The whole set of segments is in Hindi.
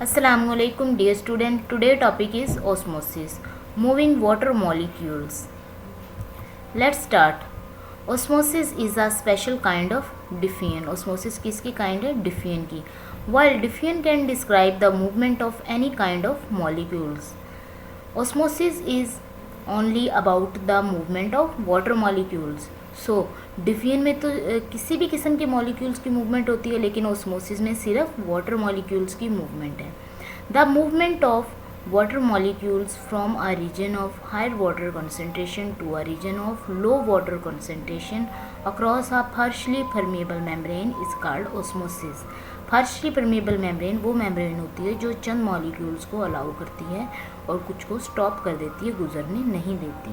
Assalamualaikum dear student. Today topic is osmosis, moving water molecules. Let's start. Osmosis is a special kind of diffusion. Osmosis किसकी kind है? Diffusion की. While diffusion can describe the movement of any kind of molecules, osmosis is only about the movement of water molecules. So diffusion में तो किसी भी किस्म के मॉलिक्यूल्स की मूवमेंट होती है, लेकिन ओस्मोसिस में सिर्फ वाटर मॉलिक्यूल्स की मूवमेंट है. The movement of water molecules from a region of higher water concentration to a region of low water concentration across a partially permeable membrane is called osmosis. partially permeable membrane वो membrane होती है जो चंद molecules को अलाउ करती है और कुछ को स्टॉप कर देती है, गुजरने नहीं देती.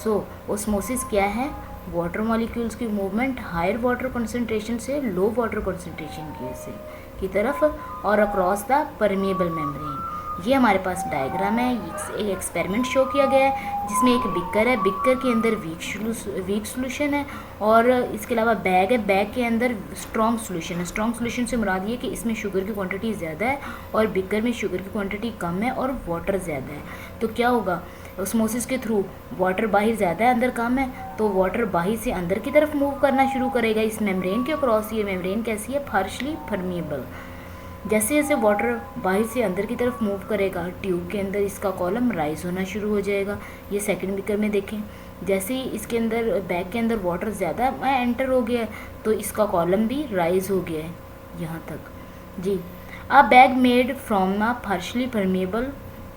सो osmosis क्या है? वाटर मॉलिक्यूल्स की मूवमेंट हायर वाटर कंसंट्रेशन से लो वाटर कंसंट्रेशन की तरफ और अक्रॉस द परमेबल मेम्ब्रेन. ये हमारे पास डायग्राम है. एक एक्सपेरिमेंट शो किया गया है जिसमें एक बिकर है. बिकर के अंदर वीक सोल्यूशन है और इसके अलावा बैग है. बैग के अंदर स्ट्रॉन्ग सोल्यूशन है. स्ट्रॉन्ग सोल्यूशन से मुराद ये कि इसमें शुगर की क्वांटिटी ज़्यादा है और बिकर में शुगर की क्वांटिटी कम है और वाटर ज़्यादा है. तो क्या होगा? ऑस्मोसिस के थ्रू वाटर बाहर ज़्यादा है, अंदर कम है, तो वाटर बाहर से अंदर की तरफ मूव करना शुरू करेगा इस मेम्ब्रेन के क्रॉस. ये मेम्ब्रेन कैसी है? Partially permeable. जैसे जैसे वाटर बाहर से अंदर की तरफ मूव करेगा, ट्यूब के अंदर इसका कॉलम राइज होना शुरू हो जाएगा. ये सेकंड बिकर में देखें, जैसे ही इसके अंदर बैग के अंदर वाटर ज़्यादा एंटर हो गया है तो इसका कॉलम भी राइज हो गया है यहाँ तक जी. A bag made from a partially permeable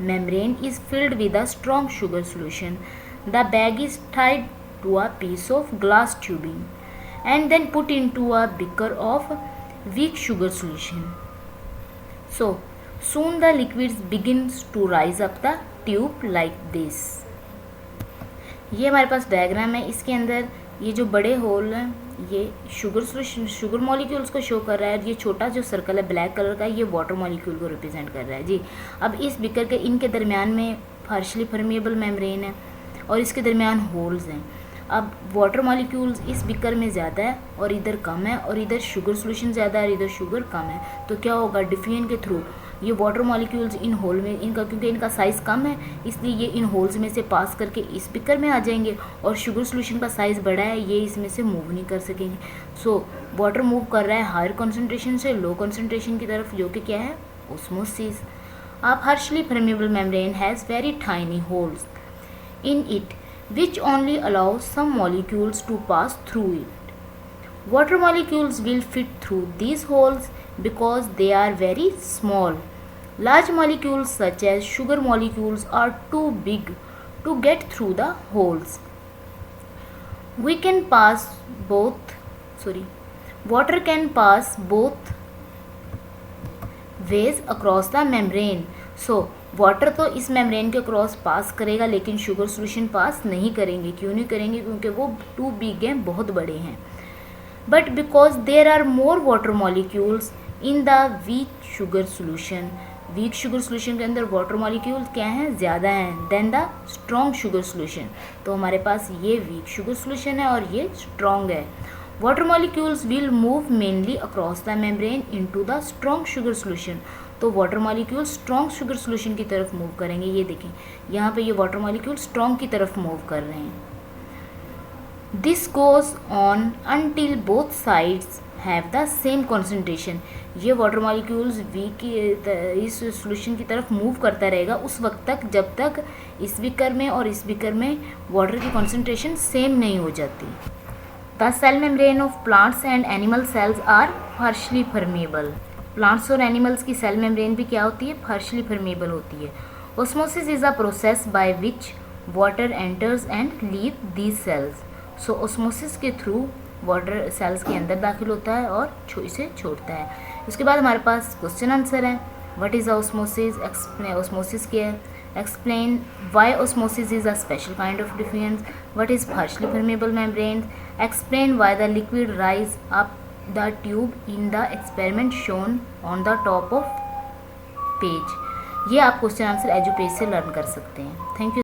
membrane is filled with a strong sugar solution. The bag is tied to a piece of glass tubing and then put into a beaker of weak sugar solution. So soon the liquids begins to rise up the tube like this. ये हमारे पास डायग्राम है. इसके अंदर ये जो बड़े होल हैं ये शुगर सोल्यूशन, शुगर मॉलिक्यूल्स को शो कर रहा है. ये छोटा जो सर्कल है ब्लैक कलर का, ये वाटर मॉलिक्यूल को रिप्रेजेंट कर रहा है जी. अब इस बिकर के इनके दरमियान में पार्शली परमिएबल मेम्ब्रेन है और इसके दरमियान होल्स हैं. अब वाटर मॉलिक्यूल्स इस बिकर में ज़्यादा है और इधर कम है और इधर शुगर सोल्यूशन ज़्यादा है और इधर शुगर कम है. तो क्या होगा? डिफ्यूजन के थ्रू ये वाटर मॉलिक्यूल्स इन होल में, इनका क्योंकि इनका साइज़ कम है इसलिए ये इन होल्स में से पास करके इस बिकर में आ जाएंगे और शुगर सोल्यूशन का साइज़ बड़ा है, ये इसमें से मूव नहीं कर सकेंगे. सो वाटर मूव कर रहा है हायर कंसंट्रेशन से लो कंसंट्रेशन की तरफ, जो कि क्या है? Osmosis. A partially permeable membrane has very tiny holes in it which only allow some molecules to pass through it. Water molecules will fit through these holes because they are very small. Large molecules such as sugar molecules are too big to get through the holes. We can pass water can pass both ways across the membrane. So water तो इस मेम्ब्रेन के क्रॉस पास करेगा लेकिन शुगर सोल्यूशन पास नहीं करेंगे. क्यों नहीं करेंगे? क्योंकि वो टू बिग हैं, बहुत बड़े हैं. But because there are more water molecules in the weak sugar solution. Weak sugar solution के अंदर वाटर मॉलिक्यूल्स क्या हैं? ज़्यादा हैं than the strong sugar solution. तो हमारे पास ये वीक शुगर सोल्यूशन है और ये स्ट्रॉन्ग है. Water molecules will move mainly across the membrane into the strong sugar solution. तो water molecule strong sugar solution की तरफ मूव करेंगे. ये देखें यहाँ पे ये वाटर मॉलिक्यूल स्ट्रॉन्ग की तरफ मूव कर रहे हैं. This goes on until both sides have the same concentration. ये वाटर मॉलिक्यूल्स वीक इस सोल्यूशन की तरफ मूव करता रहेगा उस वक्त तक जब तक इस बिकर में और इस बिकर में वाटर की कॉन्सेंट्रेशन सेम नहीं हो जाती. The cell membrane of plants and animal cells are partially permeable. Plants और एनिमल्स की सेल मेम्ब्रेन भी क्या होती है? पार्शली परमिएबल होती है. Osmosis is a process by which water enters and leave these cells. So osmosis के थ्रू वाटर सेल्स के अंदर दाखिल होता है और इसे छोड़ता है. उसके बाद हमारे पास क्वेश्चन आंसर है. What is osmosis? ऑस्मोसिस क्या है? Explain why osmosis is a special kind of diffusion. What is partially permeable membranes? Explain why the liquid rise up the tube in the experiment shown on the top of page. ये आप क्वेश्चन आंसर एजू पेज से लर्न कर सकते हैं. Thank you.